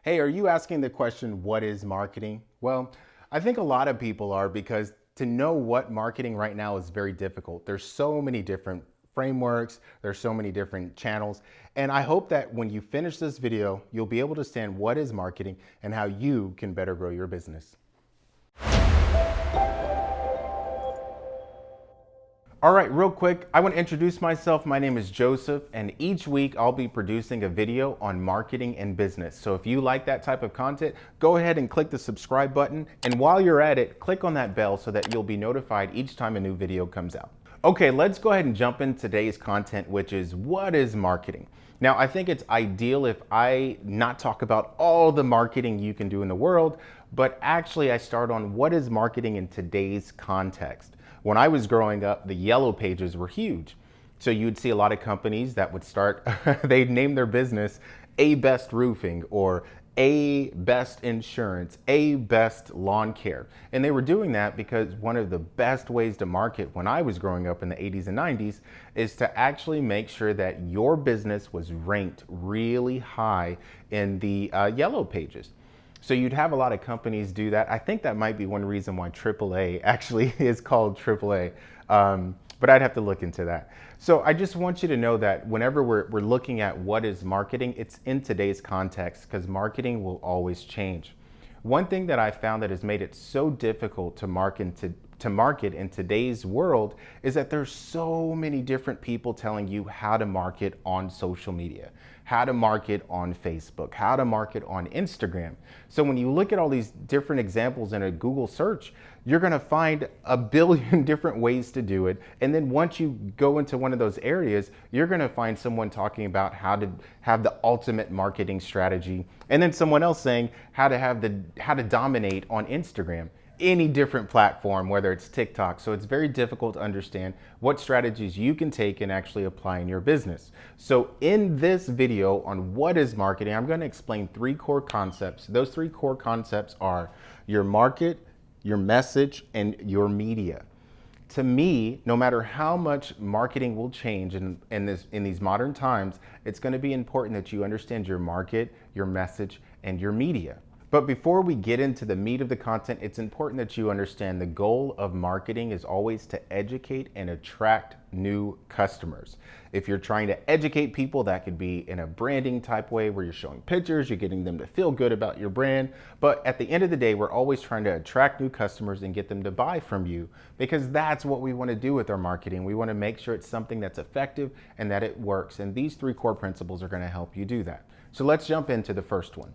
Hey, are you asking the question, what is marketing? Well, I think a lot of people are because to know what marketing right now is very difficult. There's so many different frameworks, there's so many different channels, and I hope that when you finish this video, you'll be able to understand what is marketing and how you can better grow your business. All right, real quick, I want to introduce myself. My name is Joseph, and each week I'll be producing a video on marketing and business. So if you like that type of content, go ahead and click the subscribe button. And while you're at it, click on that bell so that you'll be notified each time a new video comes out. Okay, let's go ahead and jump in today's content, which is what is marketing? Now, I think it's ideal if I not talk about all the marketing you can do in the world, but actually I start on what is marketing in today's context. When I was growing up, the yellow pages were huge. So you'd see a lot of companies that would start, they'd name their business A Best Roofing or A Best Insurance, A Best Lawn Care. And they were doing that because one of the best ways to market when I was growing up in the 80s and 90s is to actually make sure that your business was ranked really high in the yellow pages. So you'd have a lot of companies do that. I think that might be one reason why AAA actually is called AAA, but I'd have to look into that. So I just want you to know that whenever we're looking at what is marketing, it's in today's context because marketing will always change. One thing that I found that has made it so difficult to market in today's world is that there's so many different people telling you how to market on social media, how to market on Facebook, how to market on Instagram. So when you look at all these different examples in a Google search, you're gonna find a billion different ways to do it. And then once you go into one of those areas, you're gonna find someone talking about how to have the ultimate marketing strategy. And then someone else saying how to dominate on Instagram, any different platform, whether it's TikTok. So it's very difficult to understand what strategies you can take and actually apply in your business. So in this video on what is marketing, I'm going to explain three core concepts. Those three core concepts are your market, your message, and your media. To me, no matter how much marketing will change in these modern times, it's going to be important that you understand your market, your message, and your media. But before we get into the meat of the content, it's important that you understand the goal of marketing is always to educate and attract new customers. If you're trying to educate people, that could be in a branding type way where you're showing pictures, you're getting them to feel good about your brand. But at the end of the day, we're always trying to attract new customers and get them to buy from you because that's what we want to do with our marketing. We want to make sure it's something that's effective and that it works. And these three core principles are going to help you do that. So let's jump into the first one.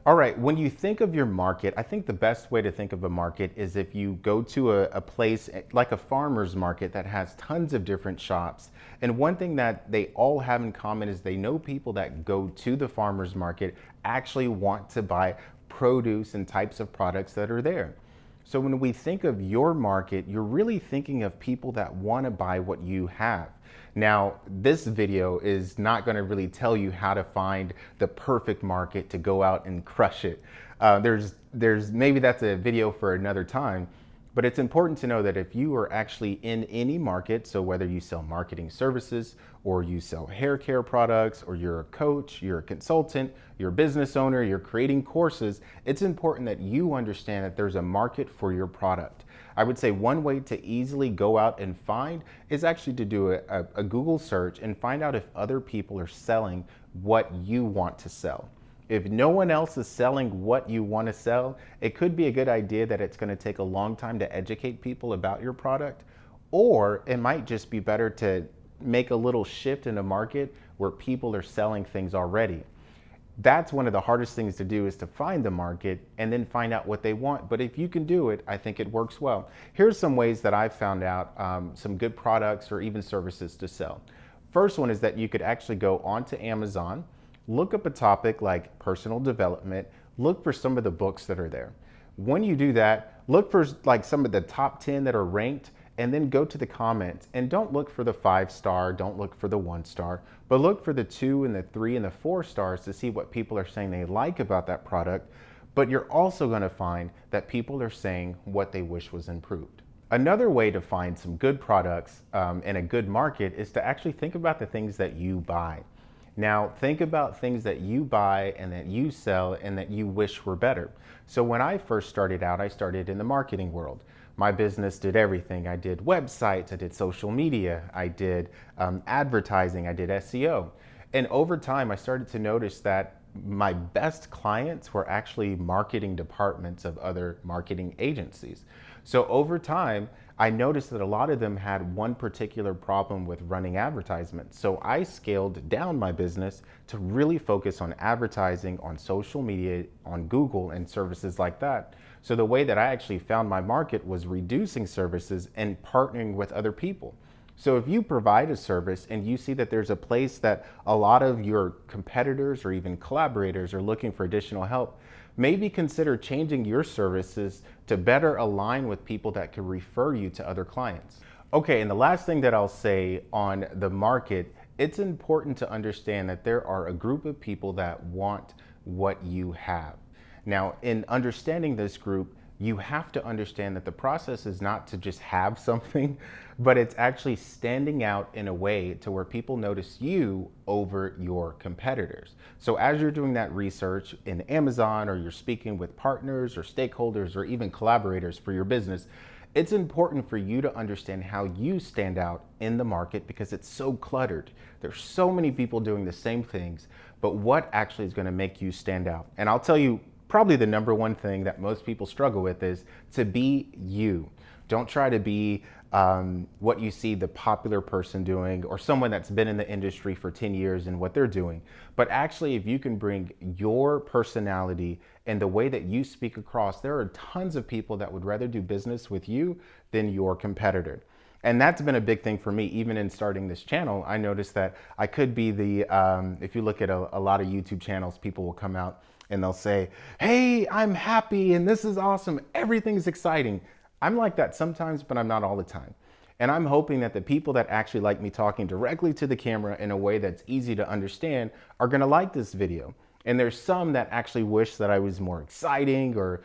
All right, when you think of your market, I think the best way to think of a market is if you go to a place like a farmer's market that has tons of different shops. And one thing that they all have in common is they know people that go to the farmer's market actually want to buy produce and types of products that are there. So when we think of your market, you're really thinking of people that want to buy what you have. Now, this video is not going to really tell you how to find the perfect market to go out and crush it. Maybe that's a video for another time, but it's important to know that if you are actually in any market, so whether you sell marketing services or you sell hair care products or you're a coach, you're a consultant, you're a business owner, you're creating courses, it's important that you understand that there's a market for your product. I would say one way to easily go out and find is actually to do a Google search and find out if other people are selling what you want to sell. If no one else is selling what you want to sell, it could be a good idea that it's going to take a long time to educate people about your product, or it might just be better to make a little shift in a market where people are selling things already. That's one of the hardest things to do is to find the market and then find out what they want. But if you can do it, I think it works well. Here's some ways that I've found out some good products or even services to sell. First one is that you could actually go onto Amazon, look up a topic like personal development, look for some of the books that are there. When you do that, look for like some of the top 10 that are ranked and then go to the comments and don't look for the 5-star, don't look for the 1-star, but look for the 2 and the 3 and the 4 stars to see what people are saying they like about that product. But you're also going to find that people are saying what they wish was improved. Another way to find some good products in a good market is to actually think about the things that you buy. Now, think about things that you buy and that you sell and that you wish were better. So when I first started out, I started in the marketing world. My business did everything. I did websites, I did social media, I did advertising, I did SEO. And over time, I started to notice that my best clients were actually marketing departments of other marketing agencies. So over time, I noticed that a lot of them had one particular problem with running advertisements. So I scaled down my business to really focus on advertising on social media, on Google and services like that. So the way that I actually found my market was reducing services and partnering with other people. So if you provide a service and you see that there's a place that a lot of your competitors or even collaborators are looking for additional help, maybe consider changing your services to better align with people that can refer you to other clients. Okay, and the last thing that I'll say on the market, it's important to understand that there are a group of people that want what you have. Now, in understanding this group, you have to understand that the process is not to just have something, but it's actually standing out in a way to where people notice you over your competitors. So as you're doing that research in Amazon, or you're speaking with partners or stakeholders or even collaborators for your business, it's important for you to understand how you stand out in the market because it's so cluttered. There's so many people doing the same things, but what actually is going to make you stand out? And I'll tell you, probably the number one thing that most people struggle with is to be you. Don't try to be what you see the popular person doing or someone that's been in the industry for 10 years and what they're doing. But actually, if you can bring your personality and the way that you speak across, there are tons of people that would rather do business with you than your competitor. And that's been a big thing for me. Even in starting this channel, I noticed that I could be if you look at a lot of YouTube channels, people will come out and they'll say, hey, I'm happy and this is awesome. Everything's exciting. I'm like that sometimes, but I'm not all the time. And I'm hoping that the people that actually like me talking directly to the camera in a way that's easy to understand are gonna like this video. And there's some that actually wish that I was more exciting or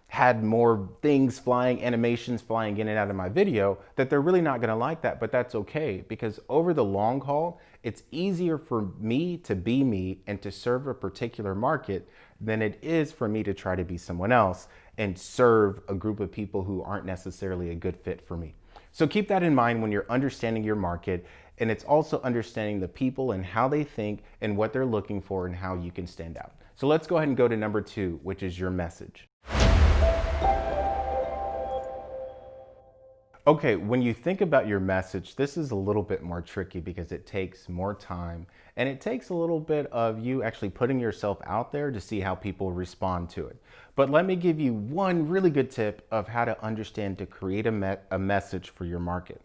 had more things flying, animations flying in and out of my video, that they're really not gonna like that, but that's okay, because over the long haul, it's easier for me to be me and to serve a particular market than it is for me to try to be someone else and serve a group of people who aren't necessarily a good fit for me. So keep that in mind when you're understanding your market, and it's also understanding the people and how they think and what they're looking for and how you can stand out. So let's go ahead and go to number 2, which is your message. Okay, when you think about your message, this is a little bit more tricky because it takes more time and it takes a little bit of you actually putting yourself out there to see how people respond to it. But let me give you one really good tip of how to understand to create a message for your market.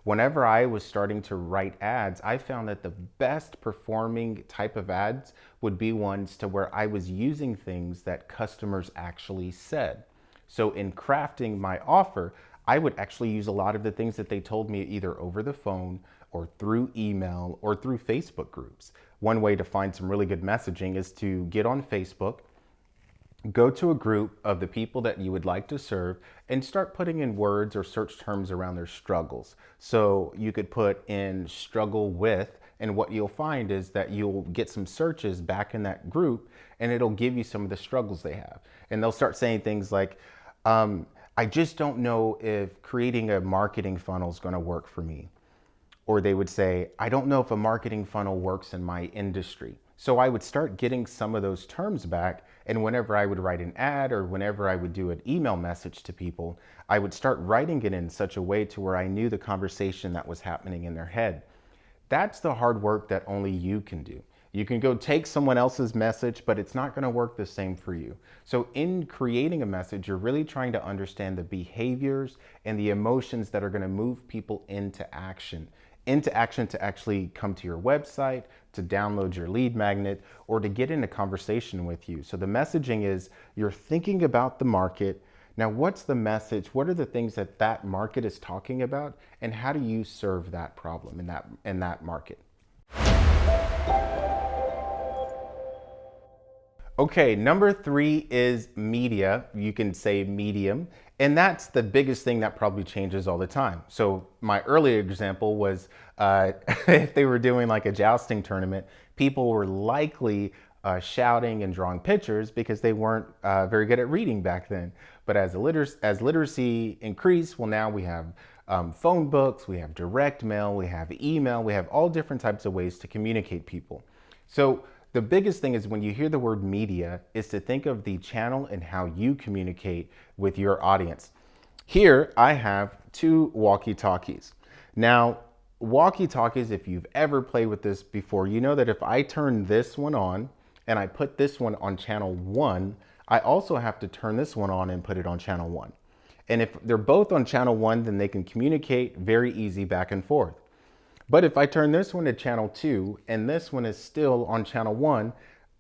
Whenever I was starting to write ads, I found that the best performing type of ads would be ones to where I was using things that customers actually said. So in crafting my offer, I would actually use a lot of the things that they told me either over the phone or through email or through Facebook groups. One way to find some really good messaging is to get on Facebook, go to a group of the people that you would like to serve and start putting in words or search terms around their struggles. So you could put in struggle with, and what you'll find is that you'll get some searches back in that group and it'll give you some of the struggles they have. And they'll start saying things like, I just don't know if creating a marketing funnel is going to work for me. Or they would say, I don't know if a marketing funnel works in my industry. So I would start getting some of those terms back. And whenever I would write an ad or whenever I would do an email message to people, I would start writing it in such a way to where I knew the conversation that was happening in their head. That's the hard work that only you can do. You can go take someone else's message, but it's not going to work the same for you. So in creating a message, you're really trying to understand the behaviors and the emotions that are going to move people into action to actually come to your website, to download your lead magnet, or to get in a conversation with you. So the messaging is you're thinking about the market. Now, what's the message? What are the things that that market is talking about? And how do you serve that problem in that market? Okay, number 3 is media. You can say medium. And that's the biggest thing that probably changes all the time. So my earlier example was if they were doing like a jousting tournament, people were likely shouting and drawing pictures because they weren't very good at reading back then. But as literacy increased, well, now we have phone books, we have direct mail, we have email, we have all different types of ways to communicate people. So the biggest thing is when you hear the word media is to think of the channel and how you communicate with your audience. Here I have two walkie-talkies. Now, walkie-talkies, if you've ever played with this before, you know that if I turn this one on and I put this one on channel 1, I also have to turn this one on and put it on channel 1. And if they're both on channel 1, then they can communicate very easy back and forth. But if I turn this one to channel 2 and this one is still on channel 1,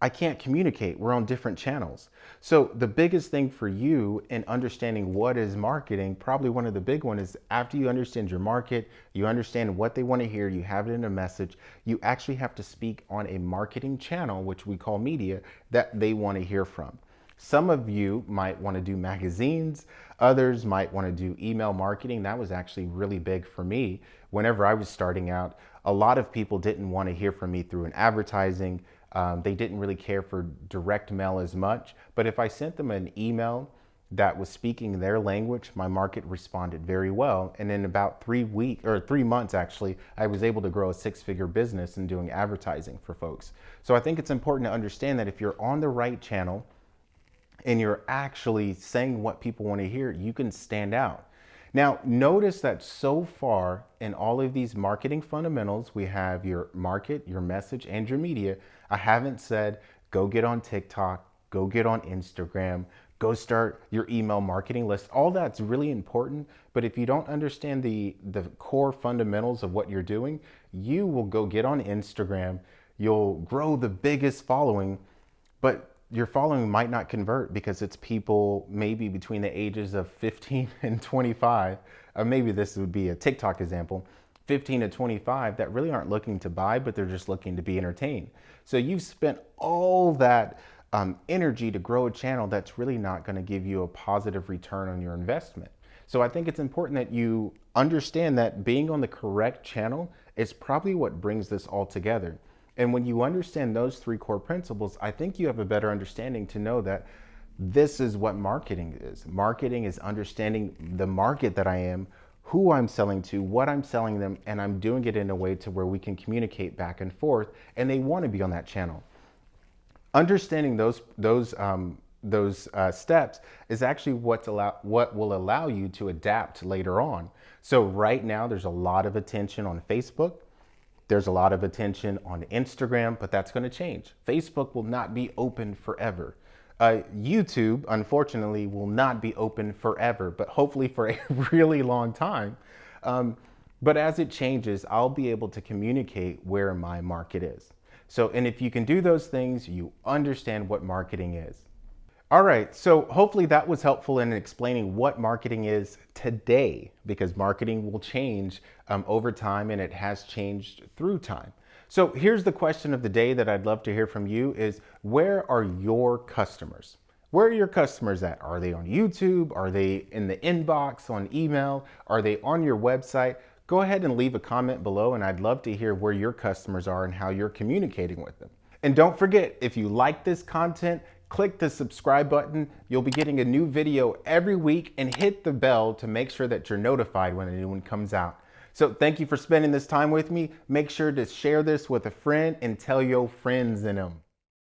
I can't communicate. We're on different channels. So the biggest thing for you in understanding what is marketing, probably one of the big ones, is after you understand your market, you understand what they want to hear, you have it in a message, you actually have to speak on a marketing channel, which we call media, that they want to hear from. Some of you might want to do magazines. Others might want to do email marketing. That was actually really big for me. Whenever I was starting out, a lot of people didn't want to hear from me through an advertising. They didn't really care for direct mail as much. But if I sent them an email that was speaking their language, my market responded very well. And in about 3 months, actually, I was able to grow a 6-figure business in doing advertising for folks. So I think it's important to understand that if you're on the right channel, and you're actually saying what people want to hear, you can stand out. Now, notice that so far in all of these marketing fundamentals, we have your market, your message, and your media. I haven't said, go get on TikTok, go get on Instagram, go start your email marketing list. All that's really important, but if you don't understand the core fundamentals of what you're doing, you will go get on Instagram, you'll grow the biggest following, but your following might not convert because it's people maybe between the ages of 15 and 25, or maybe this would be a TikTok example, 15 to 25 that really aren't looking to buy, but they're just looking to be entertained. So you've spent all that energy to grow a channel that's really not going to give you a positive return on your investment. So I think it's important that you understand that being on the correct channel is probably what brings this all together. And when you understand those 3 core principles, I think you have a better understanding to know that this is what marketing is. Marketing is understanding the market that I am, who I'm selling to, what I'm selling them, and I'm doing it in a way to where we can communicate back and forth, and they want to be on that channel. Understanding those steps is actually what will allow you to adapt later on. So right now, there's a lot of attention on Facebook. There's a lot of attention on Instagram, but that's going to change. Facebook will not be open forever. YouTube, unfortunately, will not be open forever, but hopefully for a really long time. But as it changes, I'll be able to communicate where my market is. So, and if you can do those things, you understand what marketing is. All right, so hopefully that was helpful in explaining what marketing is today, because marketing will change over time, and it has changed through time. So here's the question of the day that I'd love to hear from you is, where are your customers? Where are your customers at? Are they on YouTube? Are they in the inbox on email? Are they on your website? Go ahead and leave a comment below, and I'd love to hear where your customers are and how you're communicating with them. And don't forget, if you like this content, click the subscribe button. You'll be getting a new video every week, and hit the bell to make sure that you're notified when a new one comes out. So thank you for spending this time with me. Make sure to share this with a friend and tell your friends in them.